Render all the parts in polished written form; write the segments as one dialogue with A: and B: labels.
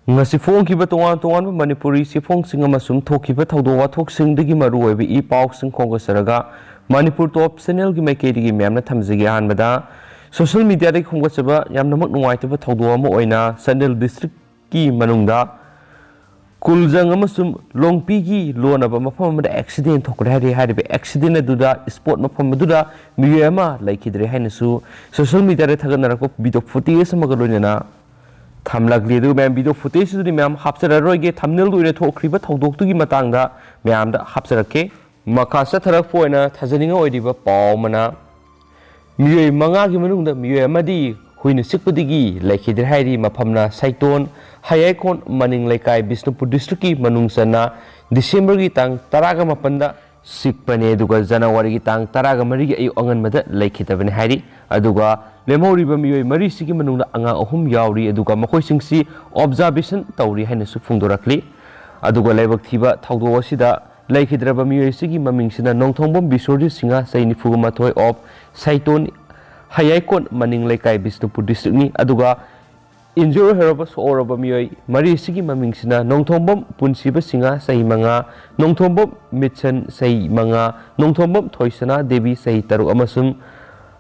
A: Ngasi fonkhiba tongan Manipuri sifongsinga amasung thokhiba thawdok wathoksingi maruoiba I pausing khongasaraga Manipur top channel gi maikedi myamna thamjigi hanbada social media dai khongasaba yamnamak nungaitaba thawdok ama oina Sandel district ki manungda Kuljang amasum longpi gi lonaba mafam amada accident thokre haribe accident aduda sport mafam aduda miyama Leikhidre hainasu social media dai thaganarako video footage amaga loinana Thamlagli du ma'am video footage du ma'am hapsararoige thumbnail du ine thokriba thodok tu gi matangda ma'am da hapsarake makasa tharak poina thajaninga oidiba pawmana miyoi manga gi manungda miyoi amadi huina sikpudigi Leikhidre hairi mafamna saiton hayaikon maning laikai Bisnupur district ki manungsana December gi tang 18 da sikpane duga January gi tang 13 gi ayu angan mada Leikhidabane hairi aduga lemhoriba miyoi mari sigi manungda anga ahum yauri aduga makhoi singsi observation tawri haina su phungdorakli aduga laibak thiba thawdo asida Leikhidraba miyoi sigi mamingsina nongthongbom Bisorji singa sainifu mathoi of saiton hayaikon maning laikai Bisnupur district ni aduga injure heraba soraba miyoi mari sigi mamingsina nongthongbom punsiba singa sai manga nongthongbom mitsan sai manga nongthongbom thoisana devi sai taru amasung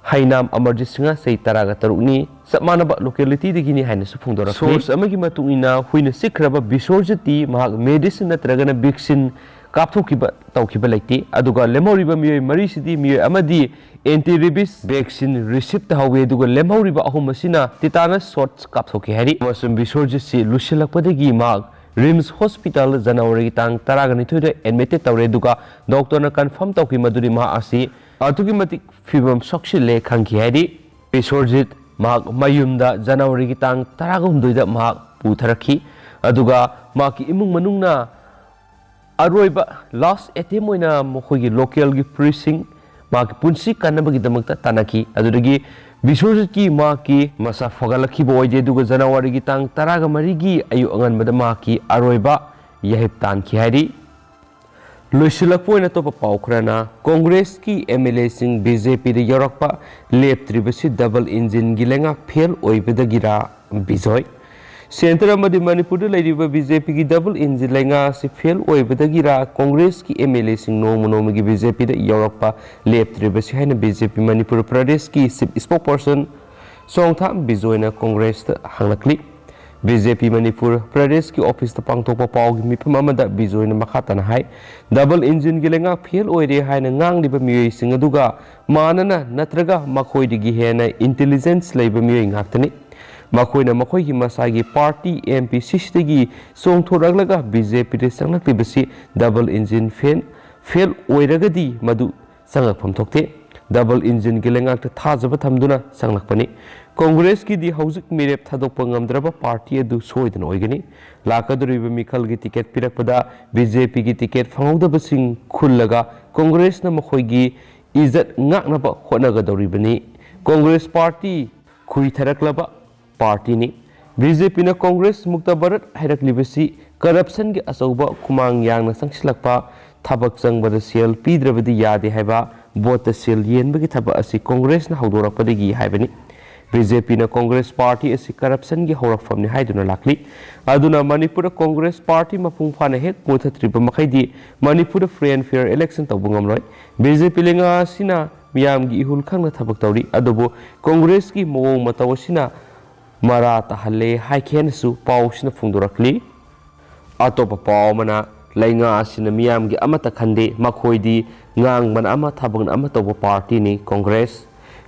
A: Hainam Amarjit Singa say taraga tarukni sapmanaba locality digini haina su phungdora source amagi matungina huina sikraba Bisorjati mahak medicine natragana vaccine kapthokiba tawkiba laiti aduga lemhoriba miyoi mari sidi miyoi amadi anti rabies vaccine receipt hawe aduga lemhoriba ahum asina tetanus shots kapthoki hari masum Bisorjit si lusilakpadagi mahak Rims Hospital January tang taraga nithoida admitted tawre aduga doctor na confirm tawki maduri ma asi Atuki matik fibam soksi le khangki hari Bisorjit mahak mayumda January ki tang 13 da mahak putharakhi aduga maki imung manungna aroiba last attempt oina mokhogi local gi precinct maki punsi kanabagi damakta tanaki adudagi Bisorjit ki maki masa fagalakhi boide duga January ki tang 13 gi ayu angan mada maki aroiba yahip tanki hari Luisilakpoina topa paukrana Congress ki MLA sing BJP de yorakpa leptribasi double engine gilenga fail oibadagira bijoy Center amadi Manipur de laidiba BJP ki double engine lenga si fail oibadagira Congress ki MLA sing nomonomi ki BJP de yorakpa leptribasi haina BJP Manipur Pradesh ki spokesperson Songtham bijoyna Congress ta hanglakli BJP Manipur Pradesh ki office ta pangthokpa pawgi mifam amada bijoyna makhatana hai double engine gilenga fail oire haina ngangliba miyoi sing aduga manana natraga makhoidigi hena intelligence leiba miyoi ngaktani makhoina makhoigi masagi party MP sistigi songthoraglaga BJP de sanglakbisi double engine fail oiragadi madu sangapham thokte double engine gilenga ta thajaba thamduna sanglakpani Congress ki di hauzik mirep thadokpa ngamdraba party adu soidan oigani lakaduriba mikhal gi ticket pirakpada BJP gi ticket phangawdaba sing khullaga Congress na makhoigi izat ngaknaba honagadoribani Congress party khuitharaklaba party ni BJP na Congress mukta bharat hairaklibasi corruption gi asauba khumang yangna sangsilakpa thabak changbada sel pidrabadi yade haiba vote sel yenbagi thaba asi Congress na haudorakpadagi haibani BJP na Congress Party asi corruption gi horakfam ni haiduna lakli aduna Manipur Congress Party mapung phana hek muthatriba makhaidi Manipur free and fair election tawbungam loi BJP lenga sina miyam gi ihul khangna thabak tawri adubu Congress gi mowong mataw sina mara tahalle haikhen su paw sina phungdorakli atopa paw mana lainga sina miyam gi amata khande makhoidi ngang man ama thabang ama tawba party ni Congress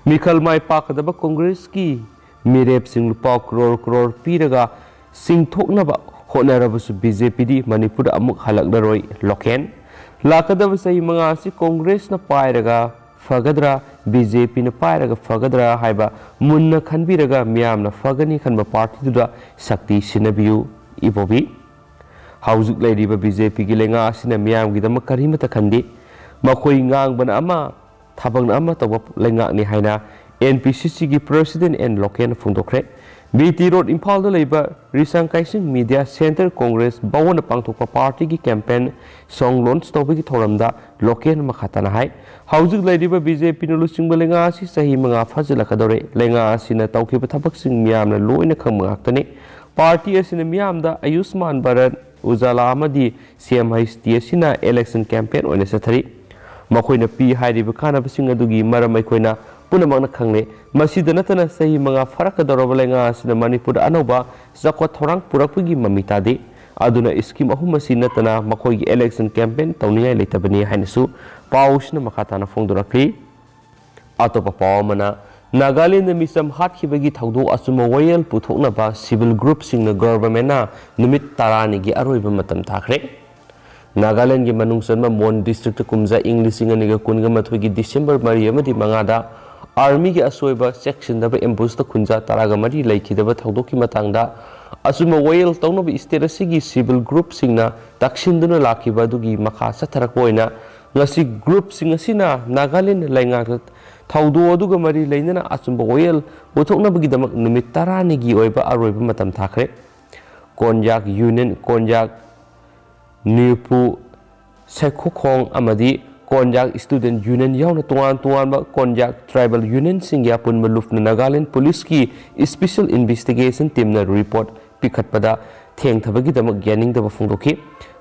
A: Mikhal mai pakadaba Congress ki mirep sing lupa crore piraga sing thoknaba honarabasu BJP di Manipur amuk halakdaroi loken lakadaba sai manga si Congress na pairaga fagadra BJP na pairaga fagadra haiba munna khanbiraga miyam na fagani khanba party duda sakti sinabiu ibobi hauzuk laidiba BJP gi lenga asina miyam gi dama karimata khandi makhoi ngang bana ama thabang ama tawa lenga ni haina NPCC gi president and local phungdokre BT road Imphal da leiba risang kaising media center Congress bawona pangthokpa party gi campaign song launch tawbi gi thoramda local makhatana hai haujik leidiba BJP no lusingba lenga si sahi manga phajila kadore lenga sina tawkhiba thabak sing miyamna loina khangma aktani party असिना मियामदा आयुष्मान भारत उजाला अमदी CMHT असिना election campaign ओइना सथरी मखोइना P हाइरिबा खानाबसिंग अदुगी मरम अखोइना पुनमकना खंगले मसिदा नतना सही मंगा फरकदरब लेंगा असिना Manipur अनौबा जाखवा थौरांग पुरकपगी ममितादे अदुना scheme अहुम असि नतना मखोइगी इलेक्शन कैंपेन तौनियाय लेतबनी हाइनसु पाउसना मखाताना फोंदोरखली अतोपा पावमना नागालैंड मिसम हाटखिबगी थौदो असुम वयल पुथोकनबा सिविल ग्रुप सिंगना गवर्नमेंटना निमित तारानिगी अरोइबा मतम थाखरे नागालैंड की मनुंग सन्मा मोन डिस्ट्रिक्ट कुमजा इंग लिसिंग अनिगा कुनगा मथुगी डिसेंबर मरी अमदी मंगादा आर्मी की असोइबा सेक्शन दबा एम्बुस खुंजा तरागा मरी लैखिदबा थौदोकी मतांगदा असुम वयल तौनब स्टेट असिगी सिविल ग्रुप सिंगना तक्सिंदुना लाखिबा दुगी मखा सथरकपा ओइना ngasi group sing asina Nagaland lainga thaudo aduga mari leinana asumba oil bothokna bagi damak numit tarani gi oiba aroiba matam thakre konjak union konjak nipu sekhokhong amadi konjak student union yauna tuan ba konjak tribal union singya pun malufna Nagaland police ki special investigation team na report pikhatpada theng thabagi damak gyaning daba phongdoki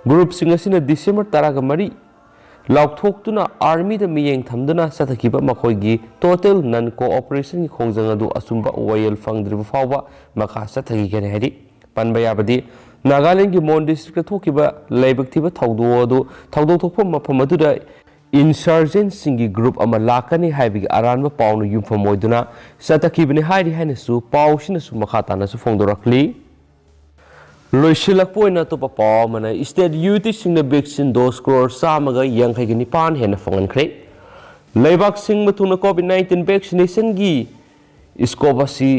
A: group sing asina December taraga mari लाउथोक्तुना army द मियेंग थमदुना सथकिबा मखोइगी total non cooperation की खोंजंग अदु असुंबा oil फंगद्रिबा फावबा मखा सथगी गने हेदी पनबा याबदी नागालैंड की मोन डिस्ट्रिक्ट थोकिबा लेबक्तिबा थौदो अदु थौदो थोकफम मफम अदुदा इंसर्जेंट सिंगी ग्रुप अमा लाकनी हाइबिगी अरानबा पाउनु युमफम ओइदुना सथकिबने हाइरि हाइनसु पाउसिनसु मखा तानसु फोंदोरखली लोइसिलकपोइना तो पावमना स्टेट यूटी सिंगना वैक्सीन डोज क्रोर सामगा यांखैग निपान हेना फंगनख्रे लेबाक सिंग मथुना कोविड-19 वैक्सीनेशन की स्कोप असि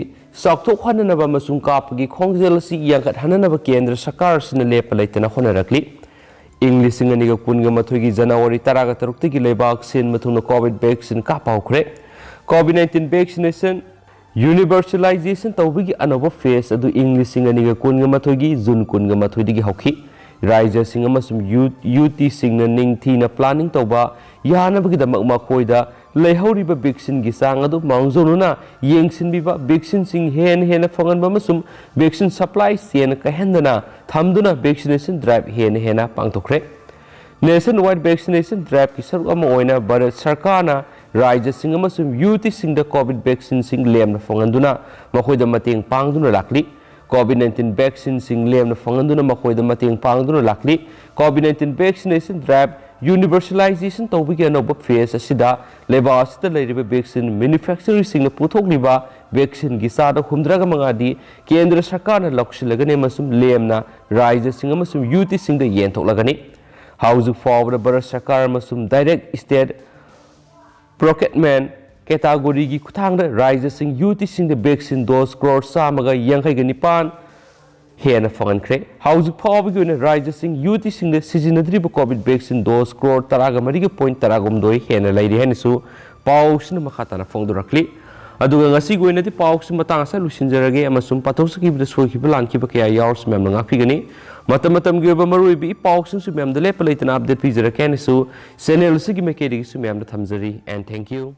A: साक्थोक हननबा मसुंग कापगी खोंगजेल असि यांखत हननबा केंद्र सरकार सिना लेप लैतना होनरकली इंग्लिश सिंग अनिगा कुनगा मथुगी जनवरी 13 की लेबाक सिन मथुना कोविड वैक्सीन कापाउख्रे कोविड-19 वैक्सीनेशन यूनिवर्सलाइजेशन तौबगी अनोबा फेस अदु इंग्लिश सिंग अनिगा कुनगा मथोगी जून कुनगा मथोइदिगी हौखी राज्य सिंग अमसुम यूटी सिंगना निंगथीना प्लानिंग तौबा यानबगी दमक मखोइदा लेहौरिबा वैक्सीन गी सांग अदु मांगजोनुना येंगसिनबिबा वैक्सीन सिंग हेन फंगनबा अमसुम वैक्सीन सप्लाई चेन कहेंदना थमदुना वैक्सीनेशन ड्राइव हेन पांगथोख्रे नेशन वाइड वैक्सीनेशन ड्राइव की सरुक अमा ओइना भारत सरकारना राज्य सिंग अमसुम यूटी सिंगदा कोविड वैक्सीन सिंग लेमना फंगनदुना मखोइदा मतेंग पांगदुना लाखली कोविड-19 वैक्सीन सिंग लेमना फंगनदुना मखोइदा मतेंग पांगदुना लाखली कोविड-19 वैक्सीनेशन ड्राइव यूनिवर्सलाइजेशन तौबगी अनोबा फेस असिदा लेबा असिदा लेरिबा वैक्सीन मैन्युफैक्चरर सिंगना पुथोकलिबा वैक्सीन गी सादा हुमद्रागा मंगादी केंद्र सरकारना लौसिलगने मसुम लेमना राज्य सिंग अमसुम यूटी सिंगदा येंथोकलगनी हाउस फावदा भारत सरकार मसुम डायरेक्ट स्टेट प्रोक्योरमेंट कैटेगरी की खुथांग राज्य सिंह यूटी सिंह वैक्सीन डोज क्रोर सामगा यांखैग निपान हेन फंगनख्रे हाउस फावगी राज्य सिंह यूटी सिंह सिजिनद्रिब कोविड वैक्सीन डोज क्रोर 13.13 हेन लैरि हेनसु पाउसना मखाताना फोंदोरखली अदुगा ngasi goinati पाउस मतंग सा लुसिनजरगे अमसुम पाथौसकिबदा सोखिबा लानखिबा कया यावर्स मेम ngaphigani मतम की मरुइबी पाउसु मेम दले पलेतना अपडेट पिजरकेनसु चैनल सिगी मेकेरिसु मेम थमजरी एंड थैंक यू।